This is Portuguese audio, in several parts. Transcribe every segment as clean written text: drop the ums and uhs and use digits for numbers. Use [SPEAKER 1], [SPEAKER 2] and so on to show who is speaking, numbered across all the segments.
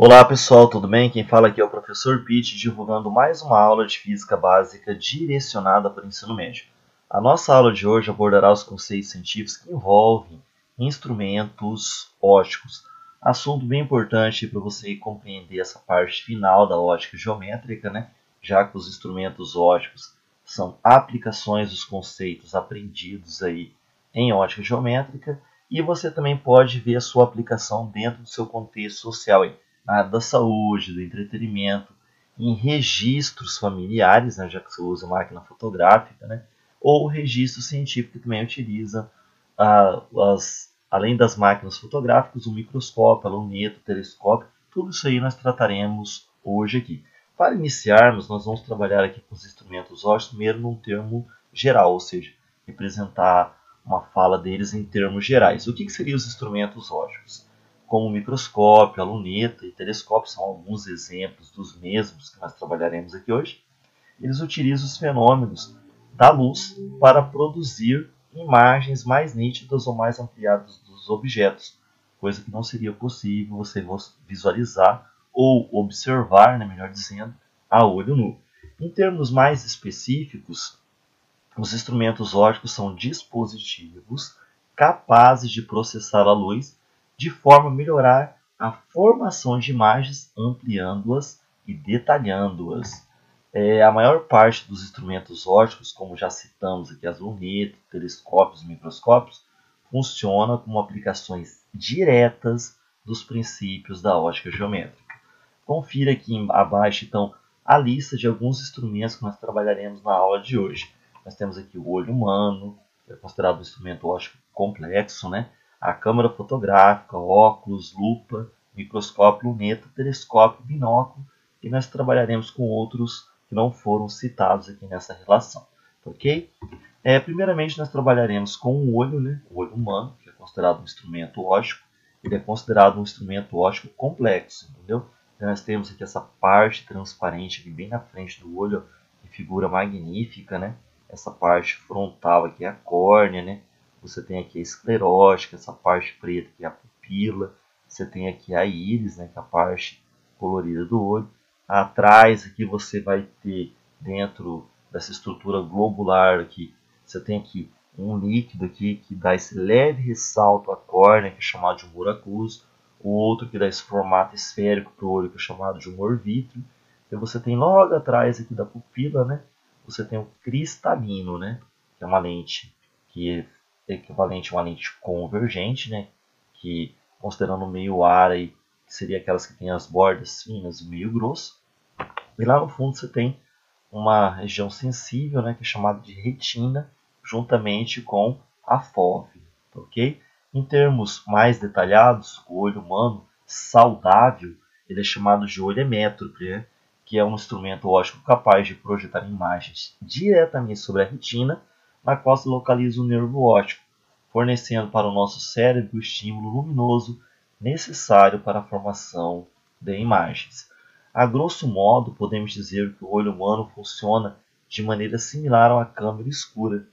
[SPEAKER 1] Olá pessoal, tudo bem? Quem fala aqui é o professor Pete, divulgando mais uma aula de Física Básica direcionada para o ensino médio. A nossa aula de hoje abordará os conceitos científicos que envolvem instrumentos ópticos. Assunto bem importante para você compreender essa parte final da ótica geométrica, né? Já que os instrumentos ópticos são aplicações dos conceitos aprendidos aí em ótica geométrica, e você também pode ver a sua aplicação dentro do seu contexto social aí, na área da saúde, do entretenimento, em registros familiares, né, já que você usa máquina fotográfica, né, ou registro científico que também utiliza, além das máquinas fotográficas, o microscópio, a luneta, o telescópio, tudo isso aí nós trataremos hoje aqui. Para iniciarmos, nós vamos trabalhar aqui com os instrumentos ópticos, primeiro num termo geral, ou seja, representar uma fala deles em termos gerais. O que seriam os instrumentos ópticos? Como o microscópio, a luneta e telescópio são alguns exemplos dos mesmos que nós trabalharemos aqui hoje. Eles utilizam os fenômenos da luz para produzir imagens mais nítidas ou mais ampliadas dos objetos, coisa que não seria possível você visualizar ou observar, né, melhor dizendo, a olho nu. Em termos mais específicos, os instrumentos ópticos são dispositivos capazes de processar a luz de forma a melhorar a formação de imagens, ampliando-as e detalhando-as. A maior parte dos instrumentos ópticos, como já citamos aqui, as lunetas, telescópios e microscópios, funciona como aplicações diretas dos princípios da ótica geométrica. Confira aqui abaixo, então, a lista de alguns instrumentos que nós trabalharemos na aula de hoje. Nós temos aqui o olho humano, que é considerado um instrumento óptico complexo, né? A câmera fotográfica, óculos, lupa, microscópio, luneta, telescópio, binóculo, e nós trabalharemos com outros que não foram citados aqui nessa relação, ok? Primeiramente, nós trabalharemos com o olho, né? O olho humano, que é considerado um instrumento óptico. Ele é considerado um instrumento óptico complexo, entendeu? Então, nós temos aqui essa parte transparente aqui bem na frente do olho, que figura magnífica, né? Essa parte frontal aqui é a córnea, né? Você tem aqui a esclerótica, essa parte preta que é a pupila. Você tem aqui a íris, né, que é a parte colorida do olho. Atrás aqui você vai ter, dentro dessa estrutura globular aqui, você tem aqui um líquido aqui que dá esse leve ressalto à córnea, que é chamado de humor aquoso. O outro que dá esse formato esférico para o olho, que é chamado de humor vítreo. E você tem logo atrás aqui da pupila, né, você tem o cristalino, né, que é uma lente que é equivalente a uma lente convergente, né, que considerando o meio ar aí, que seria aquelas que têm as bordas finas e meio grosso. E lá no fundo você tem uma região sensível, né, que é chamada de retina, juntamente com a fóvea, ok? Em termos mais detalhados, o olho humano saudável, ele é chamado de olho hemétrope, né, que é um instrumento óptico capaz de projetar imagens diretamente sobre a retina, na qual se localiza o nervo óptico, fornecendo para o nosso cérebro o estímulo luminoso necessário para a formação de imagens. A grosso modo, podemos dizer que o olho humano funciona de maneira similar a uma câmera escura.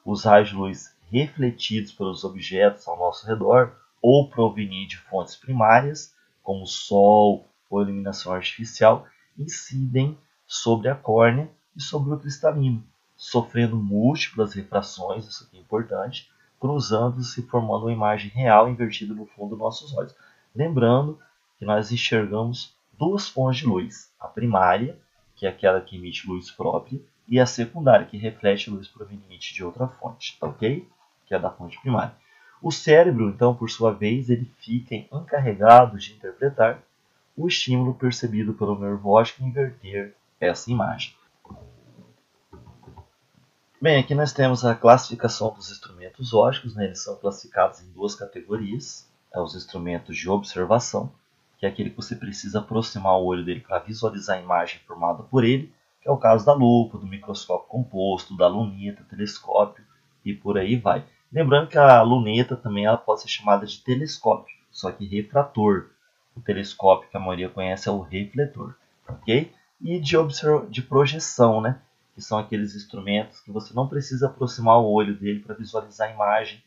[SPEAKER 1] Os raios de luz refletidos pelos objetos ao nosso redor ou provenientes de fontes primárias, como o sol ou iluminação artificial, incidem sobre a córnea e sobre o cristalino, sofrendo múltiplas refrações, isso aqui é importante, cruzando-se e formando uma imagem real invertida no fundo dos nossos olhos. Lembrando que nós enxergamos duas fontes de luz, a primária, que é aquela que emite luz própria, e a secundária, que reflete luz proveniente de outra fonte, ok? Que é da fonte primária. O cérebro, então, por sua vez, ele fica encarregado de interpretar o estímulo percebido pelo nervo óptico e inverter essa imagem. Bem, aqui nós temos a classificação dos instrumentos ópticos, né? Eles são classificados em duas categorias. Os instrumentos de observação, que é aquele que você precisa aproximar o olho dele para visualizar a imagem formada por ele, que é o caso da lupa, do microscópio composto, da luneta, telescópio e por aí vai. Lembrando que a luneta também ela pode ser chamada de telescópio, só que refrator. O telescópio que a maioria conhece é o refletor, ok? E de projeção, né? Que são aqueles instrumentos que você não precisa aproximar o olho dele para visualizar a imagem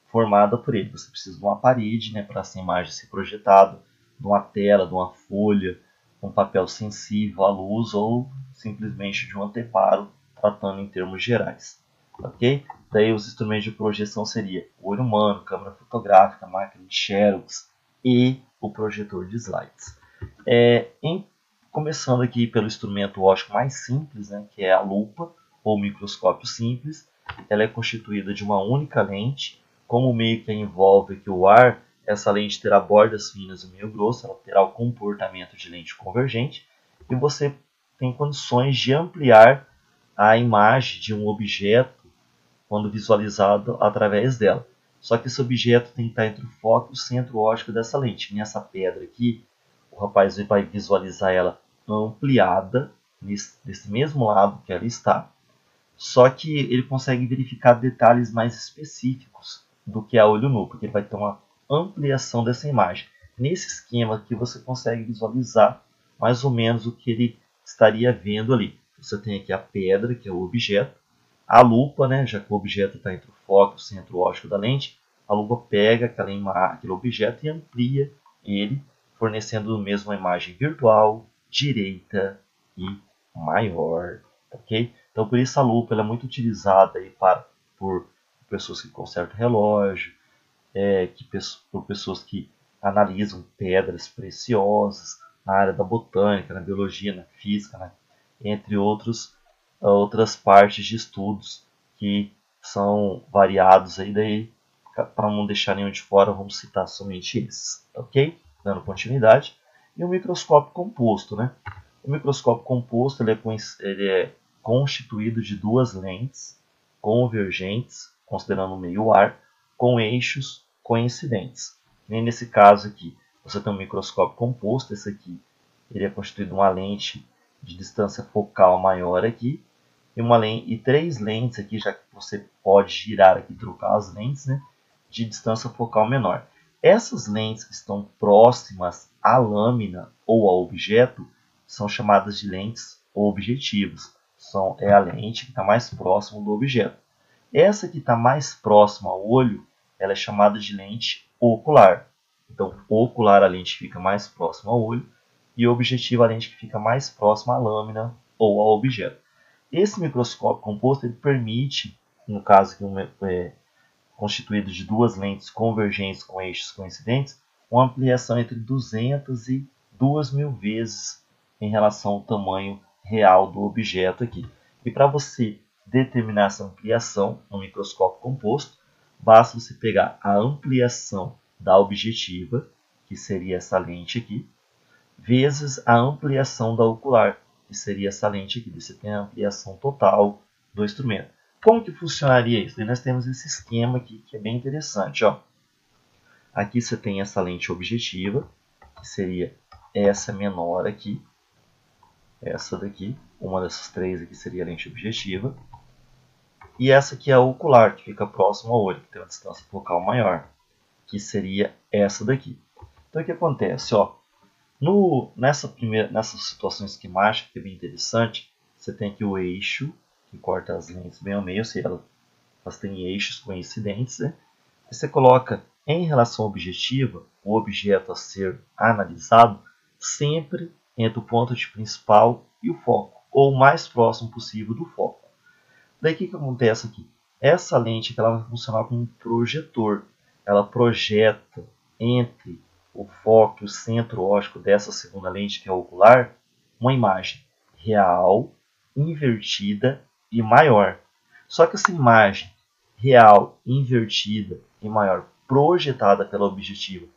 [SPEAKER 1] formada por ele. Você precisa de uma parede, né, para essa imagem ser projetada, de uma tela, de uma folha, um papel sensível à luz ou simplesmente de um anteparo, tratando em termos gerais. Ok? Daí os instrumentos de projeção seria o olho humano, câmera fotográfica, máquina de Xerox e o projetor de slides. Começando aqui pelo instrumento óptico mais simples, né, que é a lupa ou microscópio simples. Ela é constituída de uma única lente. Como o meio que envolve aqui o ar, essa lente terá bordas finas e meio grossa, ela terá o comportamento de lente convergente e você tem condições de ampliar a imagem de um objeto quando visualizado através dela. Só que esse objeto tem que estar entre o foco e o centro óptico dessa lente. Nessa pedra aqui, o rapaz vai visualizar ela ampliada nesse mesmo lado que ela está. Só que ele consegue verificar detalhes mais específicos do que a olho nu, porque ele vai ter uma ampliação dessa imagem. Nesse esquema aqui você consegue visualizar mais ou menos o que ele estaria vendo ali. Você tem aqui a pedra, que é o objeto, a lupa, né, já que o objeto está entre o foco e o centro óptico da lente, a lupa pega aquele objeto e amplia ele, fornecendo mesmo uma imagem virtual, direita e maior. Okay? Então, por isso a lupa ela é muito utilizada aí por pessoas que consertam relógio, por pessoas que analisam pedras preciosas na área da botânica, na biologia, na física, né? Entre outras partes de estudos que são variados aí, daí para não deixar nenhum de fora, vamos citar somente esses, ok? Dando continuidade. E o microscópio composto, né? O microscópio composto ele é constituído de duas lentes convergentes, considerando o meio ar, com eixos coincidentes. E nesse caso aqui, você tem um microscópio composto, esse aqui ele é constituído de uma lente de distância focal maior aqui, e três lentes aqui, já que você pode girar aqui, trocar as lentes, né, de distância focal menor. Essas lentes que estão próximas à lâmina ou ao objeto são chamadas de lentes objetivas. É a lente que está mais próxima do objeto. Essa que está mais próxima ao olho, ela é chamada de lente ocular. Então, ocular a lente fica mais próxima ao olho e objetiva a lente que fica mais próxima à lâmina ou ao objeto. Esse microscópio composto ele permite, no caso aqui, constituído de duas lentes convergentes com eixos coincidentes, uma ampliação entre 200 e 2.000 vezes em relação ao tamanho real do objeto aqui. E para você determinar essa ampliação no microscópio composto, basta você pegar a ampliação da objetiva, que seria essa lente aqui, vezes a ampliação da ocular, que seria essa lente aqui. Você tem a ampliação total do instrumento. Como que funcionaria isso? E nós temos esse esquema aqui que é bem interessante. Ó. Aqui você tem essa lente objetiva, que seria essa menor aqui. Essa daqui, uma dessas três aqui seria a lente objetiva. E essa aqui é a ocular, que fica próximo ao olho, que tem uma distância focal maior, que seria essa daqui. Então o que acontece? Ó, nessa situação esquemática, que é bem interessante, você tem aqui o eixo, que corta as lentes bem ao meio, ou seja, elas têm eixos coincidentes. Né? Você coloca em relação objetiva o objeto a ser analisado sempre entre o ponto de principal e o foco, ou o mais próximo possível do foco. Daí o que acontece aqui? Essa lente ela vai funcionar como um projetor. Ela projeta entre o foco e o centro óptico dessa segunda lente, que é a ocular, uma imagem real, invertida e maior. Só que essa imagem real, invertida e maior, projetada pela objetiva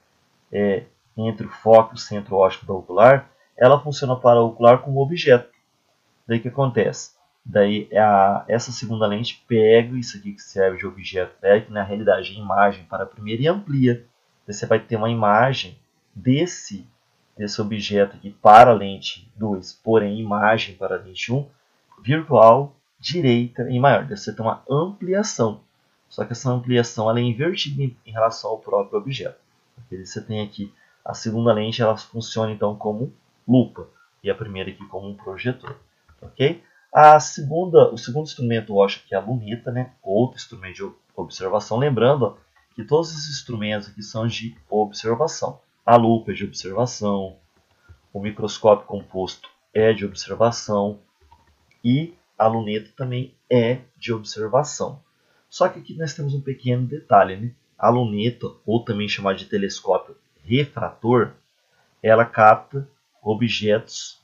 [SPEAKER 1] entre o foco e o centro óptico da ocular, ela funciona para a ocular como objeto. Daí o que acontece? Daí essa segunda lente pega isso aqui que serve de objeto, que na realidade é imagem para a primeira, e amplia. Daí você vai ter uma imagem desse objeto aqui para a lente 2, porém imagem para a lente 1, virtual, direita e maior. Daí você tem uma ampliação. Só que essa ampliação ela é invertida em relação ao próprio objeto. Porque você tem aqui a segunda lente, ela funciona então como lupa e a primeira aqui como um projetor. Ok? O segundo instrumento óptico que é a luneta, né? Outro instrumento de observação. Lembrando que todos os instrumentos aqui são de observação. A lupa é de observação, o microscópio composto é de observação e a luneta também é de observação. Só que aqui nós temos um pequeno detalhe, né? A luneta, ou também chamada de telescópio refrator, ela capta objetos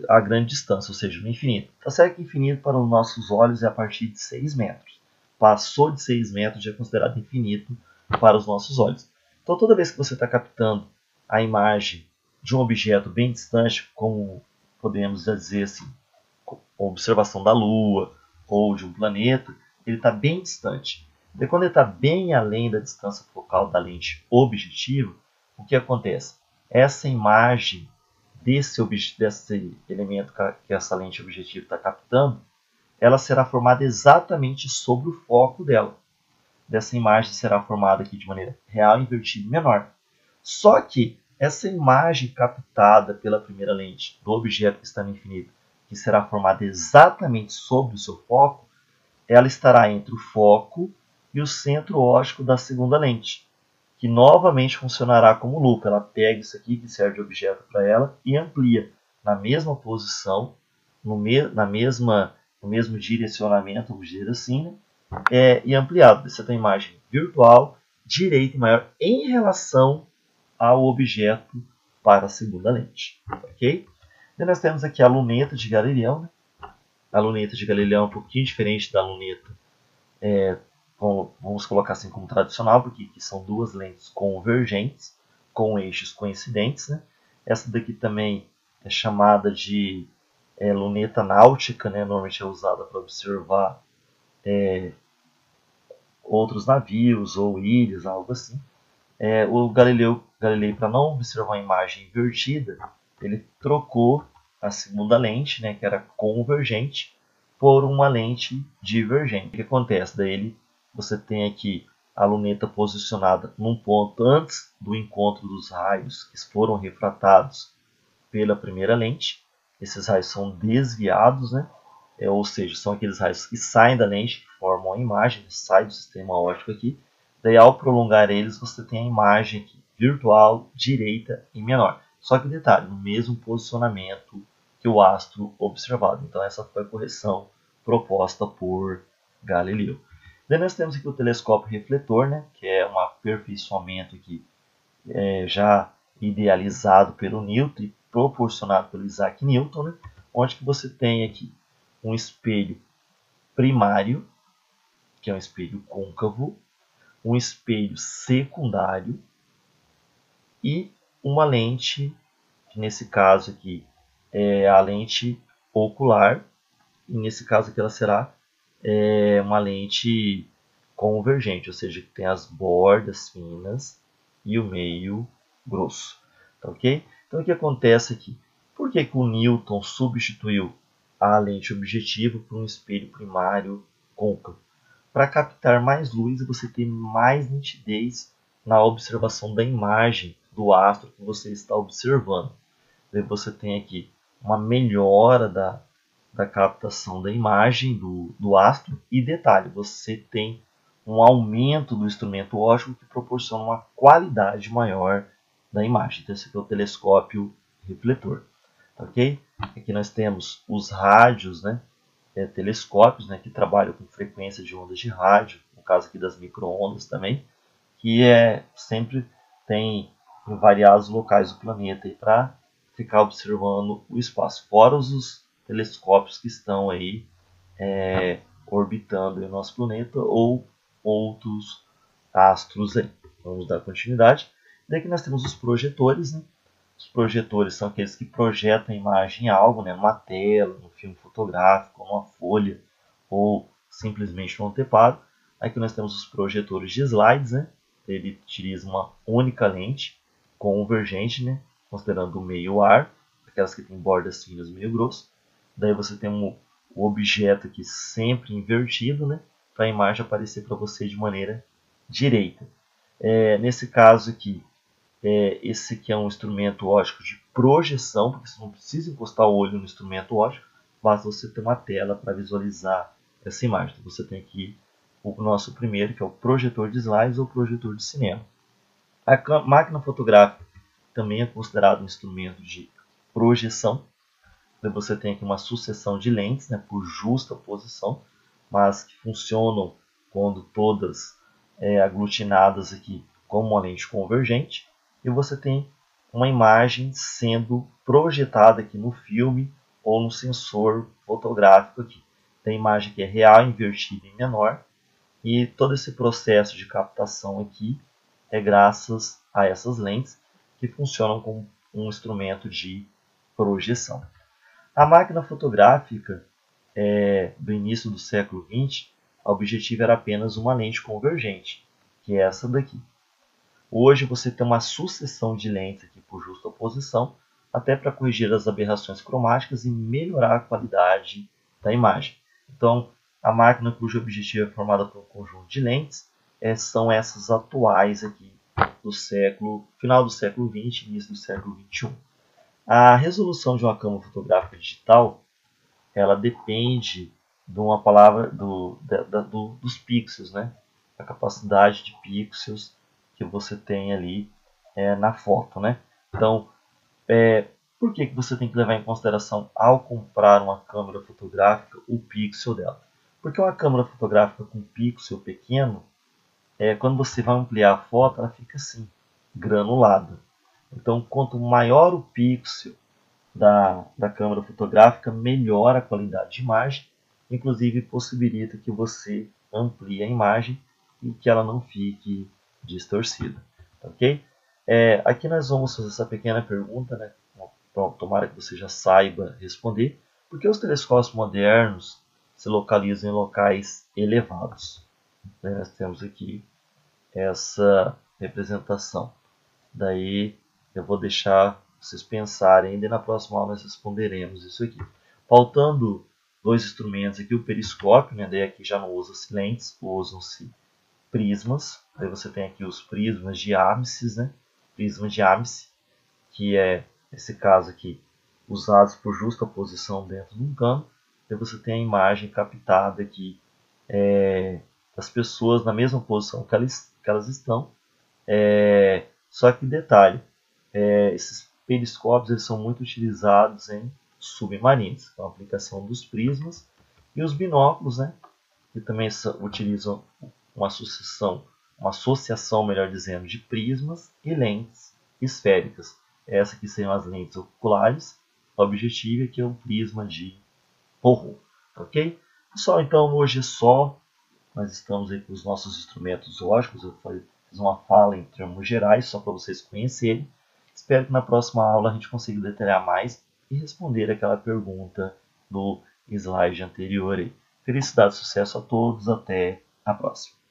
[SPEAKER 1] a grande distância, ou seja, no infinito. Está certo que infinito para os nossos olhos é a partir de 6 metros. Passou de 6 metros já é considerado infinito para os nossos olhos. Então toda vez que você está captando a imagem de um objeto bem distante, como podemos dizer assim, observação da Lua ou de um planeta, ele está bem distante. E quando ele está bem além da distância focal da lente objetiva, o que acontece? Essa imagem desse elemento que essa lente objetiva está captando, ela será formada exatamente sobre o foco dela. Dessa imagem será formada aqui de maneira real, invertida e menor. Só que essa imagem captada pela primeira lente do objeto que está no infinito, que será formada exatamente sobre o seu foco, ela estará entre o foco e o centro óptico da segunda lente, que novamente funcionará como lupa. Ela pega isso aqui que serve de objeto para ela e amplia na mesma posição, no mesmo direcionamento, vamos dizer assim, né? E ampliado. Você tem a imagem virtual, direita e maior em relação ao objeto para a segunda lente. Ok? E nós temos aqui a luneta de Galileu. Né? A luneta de Galileu é um pouquinho diferente da luneta, vamos colocar assim como tradicional, porque aqui são duas lentes convergentes, com eixos coincidentes. Né? Essa daqui também é chamada de luneta náutica, né? Normalmente é usada para observar outros navios ou ilhas, algo assim. O Galilei, para não observar a imagem invertida, ele trocou a segunda lente, né, que era convergente, por uma lente divergente. O que acontece? Daí você tem aqui a luneta posicionada num ponto antes do encontro dos raios que foram refratados pela primeira lente. Esses raios são desviados, né? Ou seja, são aqueles raios que saem da lente, que formam a imagem, saem do sistema óptico aqui. Daí, ao prolongar eles, você tem a imagem aqui, virtual, direita e menor. Só que detalhe, no mesmo posicionamento que o astro observado. Então, essa foi a correção proposta por Galileu. Daí nós temos aqui o telescópio refletor, né, que é um aperfeiçoamento aqui, já idealizado pelo Newton e proporcionado pelo Isaac Newton, né, onde que você tem aqui um espelho primário, que é um espelho côncavo, um espelho secundário e uma lente, que nesse caso aqui é a lente ocular, e nesse caso aqui ela será uma lente convergente, ou seja, que tem as bordas finas e o meio grosso. Tá, ok? Então o que acontece aqui? Por que o Newton substituiu a lente objetiva por um espelho primário côncavo? Para captar mais luz e você ter mais nitidez na observação da imagem do astro que você está observando. Daí você tem aqui uma melhora da captação da imagem do astro e detalhe, você tem um aumento do instrumento óptico que proporciona uma qualidade maior da imagem. Então esse aqui é o telescópio refletor. Ok? Aqui nós temos os rádios, né? Telescópios, né, que trabalham com frequência de ondas de rádio, no caso aqui das microondas também, que sempre tem em variados locais do planeta para ficar observando o espaço, fora os telescópios que estão aí orbitando o nosso planeta ou outros astros aí. Vamos dar continuidade. Daqui nós temos os projetores, né? Os projetores são aqueles que projetam a imagem em algo, né, numa tela, num filme fotográfico, numa folha ou simplesmente no anteparo. Aqui nós temos os projetores de slides, né? Ele utiliza uma única lente convergente, né, considerando o meio ar, aquelas que têm bordas finas e meio grosso. Daí você tem o objeto aqui sempre invertido, né, para a imagem aparecer para você de maneira direita. Nesse caso aqui, esse aqui é um instrumento óptico de projeção, porque você não precisa encostar o olho no instrumento óptico, basta você ter uma tela para visualizar essa imagem. Então você tem aqui o nosso primeiro, que é o projetor de slides ou projetor de cinema. A máquina fotográfica também é considerado um instrumento de projeção. Então, você tem aqui uma sucessão de lentes, né, por justa posição, mas que funcionam quando todas aglutinadas aqui como uma lente convergente. E você tem uma imagem sendo projetada aqui no filme ou no sensor fotográfico aqui. Tem a imagem que é real, invertida em menor. E todo esse processo de captação aqui é graças a essas lentes que funcionam como um instrumento de projeção. A máquina fotográfica do início do século XX, o objetivo era apenas uma lente convergente, que é essa daqui. Hoje você tem uma sucessão de lentes aqui por justa posição, até para corrigir as aberrações cromáticas e melhorar a qualidade da imagem. Então, a máquina cujo objetivo é formada por um conjunto de lentes são essas atuais aqui do final do século XX, início do século XXI. A resolução de uma câmera fotográfica digital, ela depende de uma palavra dos pixels, né? A capacidade de pixels que você tem ali na foto, né? Então, por que você tem que levar em consideração ao comprar uma câmera fotográfica o pixel dela? Porque uma câmera fotográfica com pixel pequeno, quando você vai ampliar a foto, ela fica assim, granulada. Então, quanto maior o pixel da câmera fotográfica, melhor a qualidade de imagem, inclusive possibilita que você amplie a imagem e que ela não fique distorcida. Ok? Aqui nós vamos fazer essa pequena pergunta, né? Pronto, tomara que você já saiba responder. Por que os telescópios modernos se localizam em locais elevados? Nós temos aqui essa representação. Daí eu vou deixar vocês pensarem, ainda na próxima aula nós responderemos isso aqui. Faltando dois instrumentos aqui, o periscópio, né? Daí aqui já não usa-se lentes, usam-se prismas. Aí você tem aqui os prismas de Amicis, né? Prisma de Amicis, que é, nesse caso aqui, usados por justa posição dentro de um cano. Aí você tem a imagem captada aqui das pessoas na mesma posição que elas estão. Só que detalhe, esses periscópios eles são muito utilizados em submarinos, com a aplicação dos prismas, e os binóculos, né, que também utilizam uma associação, melhor dizendo, de prismas e lentes esféricas. Essas aqui seriam as lentes oculares. O objetivo aqui é um prisma de Porro, ok? Pessoal, então hoje é só. Nós estamos aí com os nossos instrumentos óticos. Eu fiz uma fala em termos gerais, só para vocês conhecerem. Espero que na próxima aula a gente consiga detalhar mais e responder aquela pergunta do slide anterior. Felicidade e sucesso a todos. Até a próxima.